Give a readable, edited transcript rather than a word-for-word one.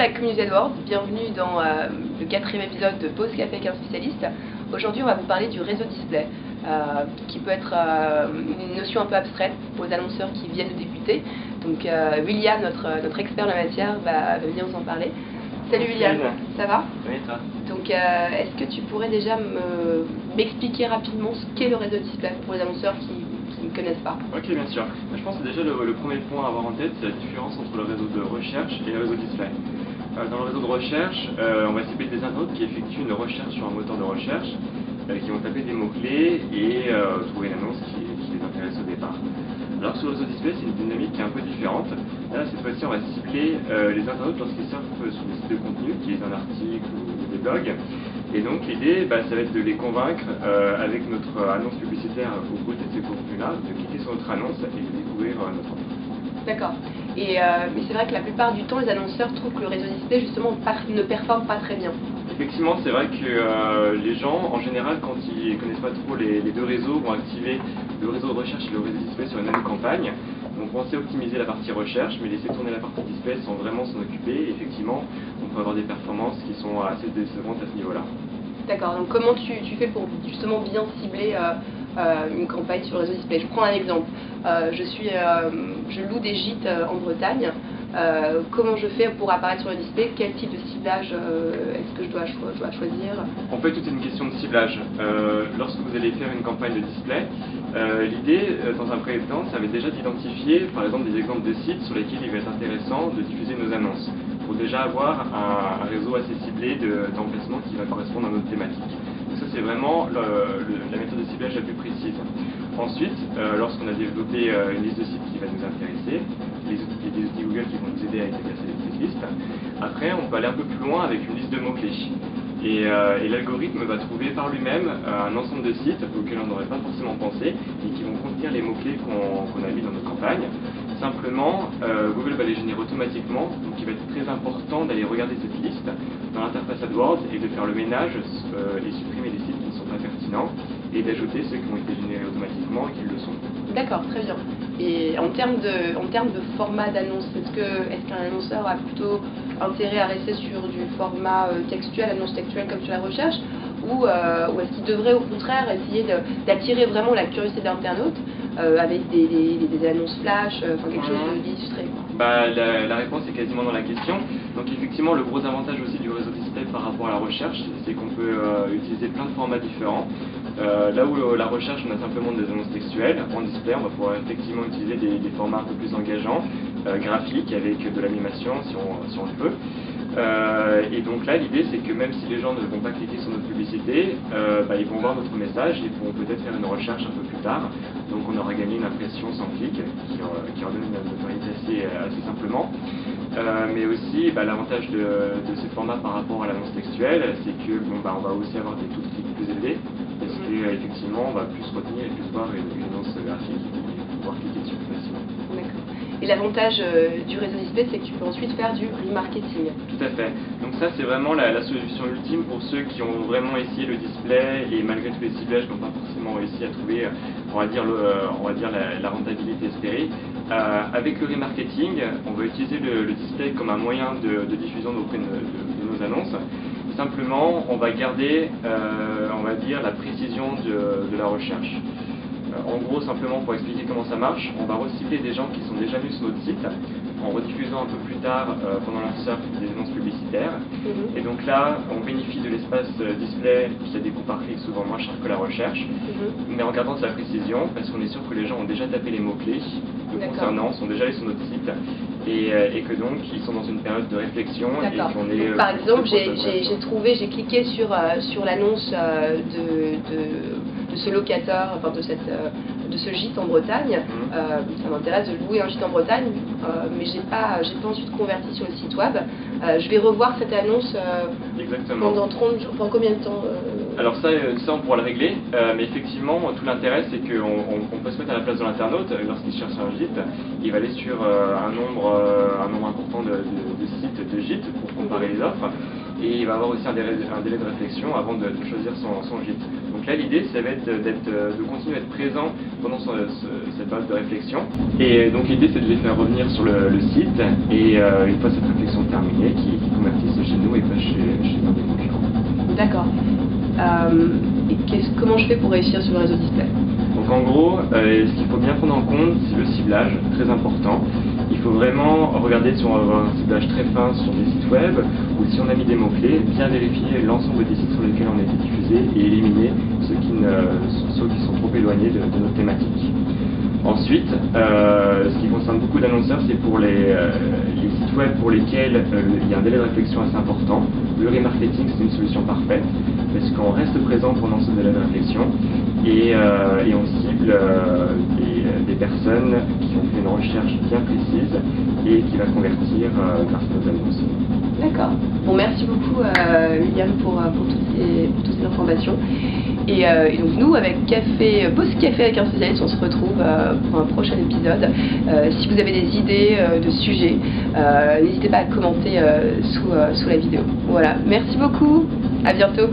la communauté AdWords, bienvenue dans le 4e épisode de Pause Café avec un spécialiste. Aujourd'hui on va vous parler du réseau display, qui peut être une notion un peu abstraite pour les annonceurs qui viennent de débuter. Donc William, notre expert en la matière, va venir vous en parler. Salut William, ça va? Oui, toi. Donc est-ce que tu pourrais déjà m'expliquer rapidement ce qu'est le réseau display pour les annonceurs qui ne connaissent pas? Ok, bien sûr. Je pense que déjà le premier point à avoir en tête, c'est la différence entre le réseau de recherche et le réseau display. Dans le réseau de recherche, on va cibler des internautes qui effectuent une recherche sur un moteur de recherche, qui vont taper des mots-clés et trouver une annonce qui les intéresse au départ. Alors sur le réseau display, c'est une dynamique qui est un peu différente. Là, cette fois-ci, on va cibler les internautes lorsqu'ils surfent sur des sites de contenu, qui lisent un article ou des blogs. Et donc l'idée, ça va être de les convaincre avec notre annonce publicitaire au bout de ces contenus-là, de cliquer sur notre annonce et de découvrir notre offre. D'accord. Mais c'est vrai que la plupart du temps, les annonceurs trouvent que le réseau display, justement, ne performe pas très bien. Effectivement, c'est vrai que les gens, en général, quand ils ne connaissent pas trop les deux réseaux, vont activer le réseau de recherche et le réseau display sur une même campagne. Donc penser optimiser la partie recherche, mais laisser tourner la partie display sans vraiment s'en occuper. Et effectivement, on peut avoir des performances qui sont assez décevantes à ce niveau-là. D'accord, donc comment tu fais pour justement bien cibler une campagne sur le réseau display? Je prends un exemple. Je loue des gîtes en Bretagne. Comment je fais pour apparaître sur le display? Quel type de ciblage est-ce que je dois choisir? En fait, tout est une question de ciblage. Lorsque vous allez faire une campagne de display, l'idée, dans un premier temps, ça va être déjà d'identifier, par exemple, des exemples de sites sur lesquels il va être intéressant de diffuser nos annonces, pour déjà avoir un réseau assez ciblé d'emplacements qui va correspondre à notre thématique. Donc ça, c'est vraiment la méthode de ciblage la plus précise. Ensuite, lorsqu'on a développé une liste de sites qui va nous intéresser, des outils Google qui vont nous aider à établir cette liste, après, on peut aller un peu plus loin avec une liste de mots-clés. Et l'algorithme va trouver par lui-même un ensemble de sites auxquels on n'aurait pas forcément pensé et qui vont contenir les mots-clés qu'on a mis dans notre campagne. Simplement, Google va les générer automatiquement, donc il va être très important d'aller regarder cette liste dans l'interface AdWords et de faire le ménage et supprimer les sites qui ne sont pas pertinents et d'ajouter ceux qui ont été générés automatiquement et qui le sont. D'accord, très bien. Et en termes de format d'annonce, est-ce qu'un annonceur a plutôt intérêt à rester sur du format textuel, annonce textuelle comme sur la recherche, ou est-ce qu'il devrait au contraire essayer d'attirer vraiment la curiosité d'internautes avec des annonces flash, quelque chose d'illustré? La réponse est quasiment dans la question. Donc effectivement, le gros avantage aussi du réseau display par rapport à la recherche, c'est qu'on peut utiliser plein de formats différents. Là où la recherche, on a simplement des annonces textuelles, en display, on va pouvoir effectivement utiliser des formats un peu plus engageants, graphiques, avec de l'animation si on le peut. Et donc là, l'idée, c'est que même si les gens ne vont pas cliquer sur notre publicité, ils vont voir notre message et pourront peut-être faire une recherche un peu plus tard. Donc on aura gagné une impression sans clic, qui leur donne une notoriété assez simplement. Mais aussi, l'avantage de ce format par rapport à l'annonce textuelle, c'est que on va aussi avoir des taux de clics plus élevés, parce qu'effectivement, on va plus retenir et plus voir une annonce graphique et pouvoir cliquer dessus plus facilement. D'accord. Et l'avantage du réseau display, c'est que tu peux ensuite faire du remarketing. Tout à fait. Donc ça, c'est vraiment la solution ultime pour ceux qui ont vraiment essayé le display et malgré tous les ciblages n'ont pas forcément réussi à trouver, on va dire la rentabilité espérée. Avec le remarketing, on va utiliser le display comme un moyen de diffusion auprès de nos annonces. Simplement, on va garder, on va dire, la précision de la recherche. En gros, simplement pour expliquer comment ça marche, on va recibler des gens qui sont déjà venus sur notre site en rediffusant un peu plus tard pendant leur surf des annonces publicitaires. Et donc là, on bénéficie de l'espace display qui a des coûts par clic souvent moins chers que la recherche, mais en gardant sa précision parce qu'on est sûr que les gens ont déjà tapé les mots-clés concernant, sont déjà allés sur notre site et que donc ils sont dans une période de réflexion. Et qu'on est, par exemple, j'ai cliqué sur l'annonce de ce locateur, de ce gîte en Bretagne. Ça m'intéresse de louer un gîte en Bretagne, mais j'ai pas ensuite converti sur le site web. Je vais revoir cette annonce pendant 30 jours, pendant combien de temps? Alors ça on pourra le régler, mais effectivement tout l'intérêt c'est qu'on peut se mettre à la place de l'internaute lorsqu'il cherche un gîte, il va aller sur un nombre important de sites de gîtes pour comparer les offres. et il va avoir aussi un délai de réflexion avant de choisir son gîte. Donc là, l'idée, ça va être de continuer à être présent pendant cette phase de réflexion. Et donc l'idée, c'est de les faire revenir sur le site, et une fois cette réflexion terminée, qu'ils convertissent chez nous et pas chez un des concurrents. D'accord. Et comment je fais pour réussir sur le réseau display? Donc en gros, ce qu'il faut bien prendre en compte, c'est le ciblage, très important. Il faut vraiment regarder si on va avoir un ciblage très fin sur des sites web, ou si on a mis des mots-clés, bien vérifier l'ensemble des sites sur lesquels on a été diffusé et éliminer ceux qui sont trop éloignés de notre thématique. Ensuite, ce qui concerne beaucoup d'annonceurs, c'est pour les sites web pour lesquels il y a un délai de réflexion assez important. Le remarketing, c'est une solution parfaite, parce qu'on reste présent pendant ce délai de réflexion et on cible des personnes qui ont fait une recherche bien précise et qui va convertir grâce à nos annonces. D'accord. Bon, merci beaucoup William pour toutes ces informations. Et donc nous, avec Pause Café avec un spécialiste, on se retrouve pour un prochain épisode. Si vous avez des idées de sujets, n'hésitez pas à commenter sous la vidéo. Voilà, merci beaucoup, à bientôt.